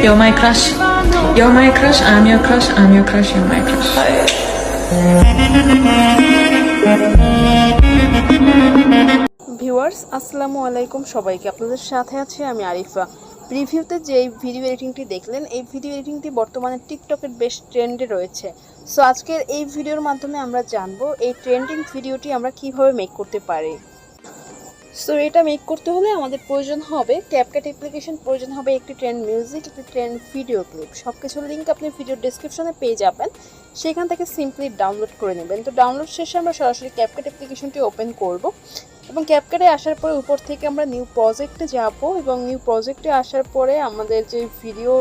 You're my crush. You're my crush. I'm your crush. I'm your crush. You're my crush. Viewers আসসালামু আলাইকুম সবাইকে, আপনাদের সাথে আছে আমি আরিফা। প্রিভিউতে যে ভিডিও এডিটিংটি দেখলেন, এই ভিডিও এডিটিংটি বর্তমানে টিকটকের বেশ ট্রেন্ডে রয়েছে। সো আজকের এই ভিডিওর মাধ্যমে আমরা জানবো এই ট্রেন্ডিং ভিডিওটি আমরা কিভাবে মেক করতে পারি। সো এটা মেক করতে হলে আমাদের প্রয়োজন হবে ক্যাপকাট অ্যাপ্লিকেশন, প্রয়োজন হবে একটি ট্রেন্ড মিউজিক, একটি ট্রেন্ড ভিডিও ক্লিপ। সব কিছুর লিঙ্ক আপনি ভিডিও ডেসক্রিপশনে পেয়ে যাবেন, সেখান থেকে সিম্পলি ডাউনলোড করে নেবেন। তো ডাউনলোড শেষে আমরা সরাসরি ক্যাপকাট অ্যাপ্লিকেশনটি ওপেন করব এবং ক্যাপকাটে আসার পরে উপর থেকে আমরা নিউ প্রজেক্টে যাব এবং নিউ প্রজেক্টে আসার পরে আমাদের যে ভিডিও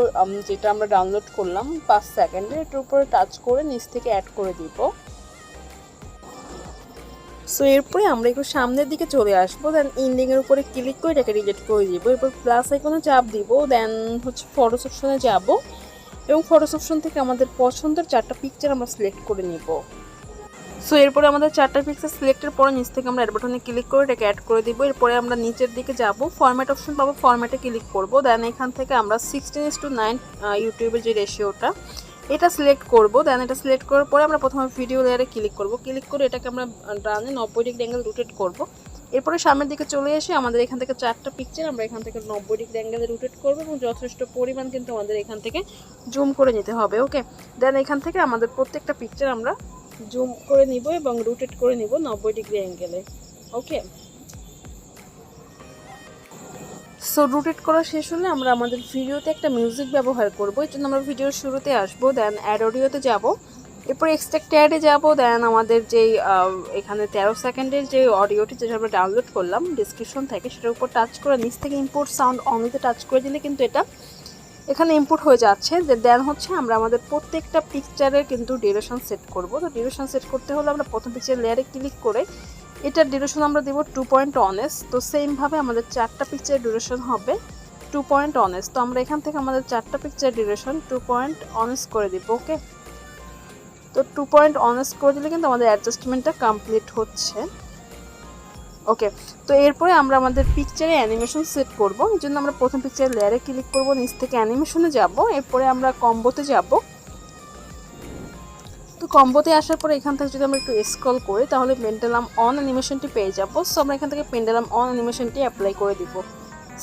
যেটা আমরা ডাউনলোড করলাম 5 সেকেন্ডে, এটার উপরে টাচ করে নিচ থেকে অ্যাড করে দিব। সো এরপরে আমরা একটু সামনের দিকে চলে আসবো, দেন ইন্ডিংয়ের উপরে ক্লিক করে এটাকে ডিলিট করে দিব। এরপর প্লাস আইকনে চাপ দিব, দেন হচ্ছে ফটোস অপশনে যাব এবং ফটোস অপশন থেকে আমাদের পছন্দের 4টা পিকচার আমরা সিলেক্ট করে নিব। সো এরপরে আমাদের 4টা পিকচার সিলেক্টের পরে নিচ থেকে আমরা অ্যাড বাটনে ক্লিক করে এটাকে অ্যাড করে দিব। এরপরে আমরা নিচের দিকে যাব, ফরম্যাট অপশন পাবো, ফরম্যাটে ক্লিক করব। দেন এখান থেকে আমরা 16:9 ইউটিউবের যে রেশিওটা এটা সিলেক্ট করব। দেন এটা সিলেক্ট করার পরে আমরা প্রথমে ভিডিও লেয়ারে ক্লিক করব। ক্লিক করে এটাকে আমরা ডানে 90 ডিগ্রি অ্যাঙ্গেল রোটেট করব। এরপরে সামনের দিকে চলে এসে আমাদের এখান থেকে 4টা পিকচার আমরা এখান থেকে 90 ডিগ্রি অ্যাঙ্গেলে রোটেট করব এবং যথেষ্ট পরিমাণ কিন্তু আমাদের এখান থেকে জুম করে নিতে হবে। ওকে, দেন এখান থেকে আমাদের প্রত্যেকটা পিকচার আমরা জুম করে নিব এবং রোটেট করে নিব 90 ডিগ্রি অ্যাঙ্গেলে। ওকে, সো রোটেট করা শেষ হলে আমরা আমাদের ভিডিওতে একটা মিউজিক ব্যবহার করব। এর জন্য আমরা ভিডিওর শুরুতে আসবো, দেন অ্যাড অডিওতে যাব, এরপর এক্সট্রাক্ট অ্যাডে যাব। দেন আমাদের যেই এখানে 13 সেকেন্ডের যে অডিওটি যেটা আমরা ডাউনলোড করলাম ডিসক্রিপশন থেকে, সেটার উপর টাচ করে নিচ থেকে ইম্পোর্ট সাউন্ড অনলিতে টাচ করে দিলে কিন্তু এটা এখানে ইম্পোর্ট হয়ে যাচ্ছে। দেন হচ্ছে আমরা আমাদের প্রত্যেকটা পিকচারের কিন্তু ডিউরেশন সেট করব। তো ডিউরেশন সেট করতে হলে আমরা প্রথম পিকচার লেয়ারে ক্লিক করে এটার ডিউরেশন আমরা দেব 2.1s। তো সেমভাবে আমাদের 4টা পিকচারের ডিউরেশন হবে 2.1s। তো আমরা এখান থেকে আমাদের 4টা পিকচারের ডিউরেশন 2.1s করে দিব। ওকে, তো 2.1s করে দিলে কিন্তু আমাদের অ্যাডজাস্টমেন্টটা কমপ্লিট হচ্ছে। ওকে, তো এরপরে আমরা আমাদের পিকচারে অ্যানিমেশন সেট করব। এই জন্য আমরা প্রথম পিকচার লেয়ারে ক্লিক করব, নিচ থেকে অ্যানিমেশনে যাব, এরপরে আমরা কম্বোতে যাব। তো কম্বোতে আসার পরে এখান থেকে যদি আমরা একটু স্ক্রল করি তাহলে পেন্ডুলাম অন অ্যানিমেশনটি পেয়ে যাব। সো আমরা এখান থেকে পেন্ডুলাম অন অ্যানিমেশনটি অ্যাপ্লাই করে দিব।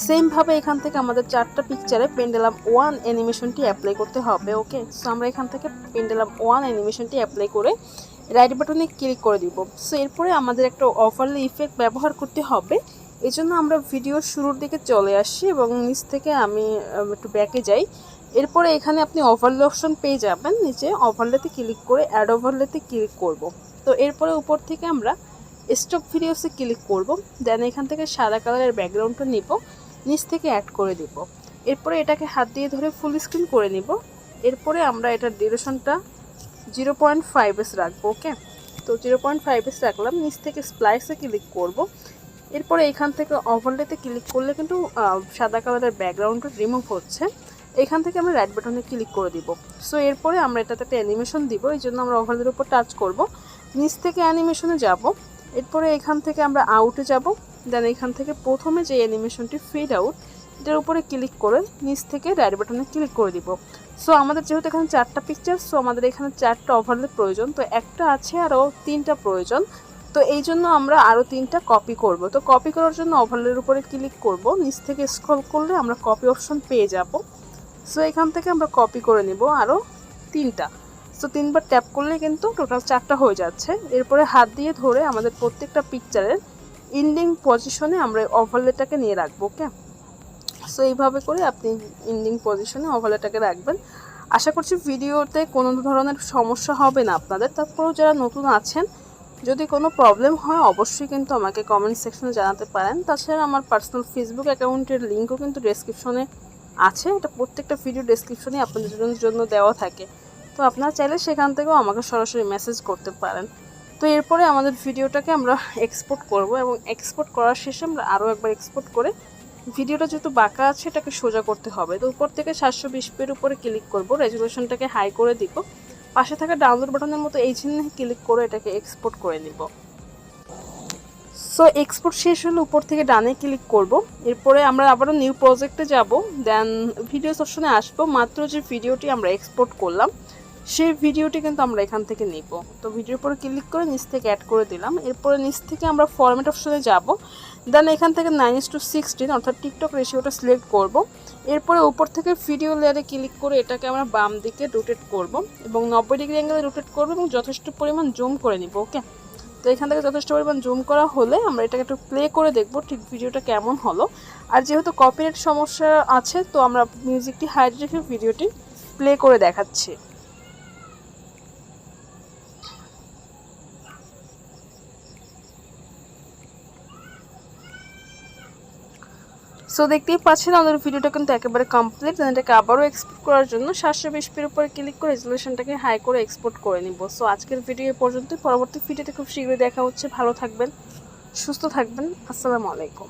সেমভাবে এখান থেকে আমাদের 4টা পিকচারে পেন্ডুলাম 1 অ্যানিমেশনটি অ্যাপ্লাই করতে হবে। ওকে, সো আমরা এখান থেকে পেন্ডুলাম 1 অ্যানিমেশনটি অ্যাপ্লাই করে রাইট বাটনে ক্লিক করে দিব। সো এরপরে আমাদের একটা ওভারলে ইফেক্ট ব্যবহার করতে হবে। এই জন্য আমরা ভিডিওর শুরুর দিকে চলে আসি এবং নিচ থেকে আমি একটু ব্যাকে যাই। এরপরে এখানে আপনি ওভারলে অপশন পেয়ে যাবেন, নিচে ওভারলেতে ক্লিক করে অ্যাড ওভারলেতে ক্লিক করব। তো এরপরে উপর থেকে আমরা স্টক ভিডিওসে ক্লিক করব। দেন এখান থেকে সাদা কালারের ব্যাকগ্রাউন্ডটা নিব, নিচ থেকে অ্যাড করে দিব। এরপরে এটাকে হাত দিয়ে ধরে ফুল স্ক্রিন করে নিব। এরপরে আমরা এটার ডিউরেশনটা 0.5s রাখবো। ওকে, তো 0.5s রাখলাম, নিচ থেকে স্প্লাইসে ক্লিক করব। এরপরে এখান থেকে ওভারলেতে ক্লিক করলে কিন্তু সাদা কালারের ব্যাকগ্রাউন্ডটা রিমুভ হচ্ছে। এখান থেকে আমরা রাইট বাটনে ক্লিক করে দিব। সো এরপরে আমরা এটাতে একটা অ্যানিমেশন দিব, এই জন্য আমরা ওভারলের উপর টাচ করব, নিচ থেকে অ্যানিমেশনে যাব। এরপরে এখান থেকে আমরা আউটে যাব। দেন এখান থেকে প্রথমে যে অ্যানিমেশনটি ফেড আউট, এটার উপরে ক্লিক করে নিচ থেকে রাইট বাটনে ক্লিক করে দিব। সো আমাদের যেহেতু এখানে 4টা পিকচার, সো আমাদের এখানে 4টা ওভারলে প্রয়োজন, তো একটা আছে আরও 3টা প্রয়োজন। তো এই জন্য আমরা আরও 3টা কপি করব। তো কপি করার জন্য ওভারলের উপরে ক্লিক করব, নিচ থেকে স্ক্রল করলে আমরা কপি অপশন পেয়ে যাব। সো এখান থেকে আমরা কপি করে নিব আরও 3টা। সো 3বার ট্যাপ করলে কিন্তু টোটাল 4টা হয়ে যাচ্ছে। এরপরে হাত দিয়ে ধরে আমাদের প্রত্যেকটা পিকচারের ইন্ডিং পজিশনে আমরা ওভারলেটাকে নিয়ে রাখবো। ওকে, সো এইভাবে করে আপনি ইন্ডিং পজিশনে ওভারলেটাকে রাখবেন। আশা করছি ভিডিওতে কোনো ধরনের সমস্যা হবে না আপনাদের। তারপরেও যারা নতুন আছেন, যদি কোনো প্রবলেম হয় অবশ্যই কিন্তু আমাকে কমেন্ট সেকশনে জানাতে পারেন। তাছাড়া আমার পার্সোনাল ফেসবুক অ্যাকাউন্টের লিঙ্কও কিন্তু ডেসক্রিপশনে আছে, এটা প্রত্যেকটা ভিডিও ডেসক্রিপশনে আপনাদের জন্য দেওয়া থাকে। তো আপনারা চাইলে সেখান থেকেও আমাকে সরাসরি মেসেজ করতে পারেন। তো এরপরে আমাদের ভিডিওটাকে আমরা এক্সপোর্ট করব এবং এক্সপোর্ট করার শেষে আমরা আরও একবার এক্সপোর্ট করে ভিডিওটা যেহেতু বাঁকা আছে এটাকে সোজা করতে হবে। তো উপর থেকে 720p উপরে ক্লিক করব, রেজুলেশনটাকে হাই করে দিব, পাশে থাকা ডাউনলোড বাটনের মতো এই চিহ্নে ক্লিক করে এটাকে এক্সপোর্ট করে নিব। সো এক্সপোর্ট শেষ হলে উপর থেকে ডানে ক্লিক করব। এরপরে আমরা আবারও নিউ প্রজেক্টে যাব, দেন ভিডিওস অপশনে আসবো। মাত্র যে ভিডিওটি আমরা এক্সপোর্ট করলাম সেই ভিডিওটি কিন্তু আমরা এখান থেকে নিব। তো ভিডিওর উপরে ক্লিক করে নিচ থেকে অ্যাড করে দিলাম। এরপরে নিচ থেকে আমরা ফরম্যাট অপশনে যাব, দেন এখান থেকে 9:16 অর্থাৎ টিকটক রেশিওটা সিলেক্ট করব। এরপরে উপর থেকে ভিডিও লেয়ারে ক্লিক করে এটাকে আমরা বাম দিকে রোটেট করব এবং 90 ডিগ্রি অ্যাঙ্গেলে রোটেট করব এবং যথেষ্ট পরিমাণ জুম করে নিব। ওকে, তো এখান থেকে যথেষ্ট পরিমাণ জুম করা হলে আমরা এটাকে একটু প্লে করে দেখব ঠিক ভিডিওটা কেমন হলো। আর যেহেতু কপিরাইট সমস্যা আছে, তো আমরা মিউজিকটি হাইড রেখে ভিডিওটি প্লে করে দেখাচ্ছি। সো দেখতেই পাচ্ছেন আমাদের ভিডিওটা কিন্তু একেবারে কমপ্লিট। এটাকে আবারও এক্সপোর্ট করার জন্য 720p এর উপরে ক্লিক করে রেজোলিউশনটাকে হাই করে এক্সপোর্ট করে নিব। সো আজকের ভিডিও এই পর্যন্ত। পরবর্তী ভিডিওতে খুব শীঘ্রই দেখা হচ্ছে। ভালো থাকবেন, সুস্থ থাকবেন। আসসালামু আলাইকুম।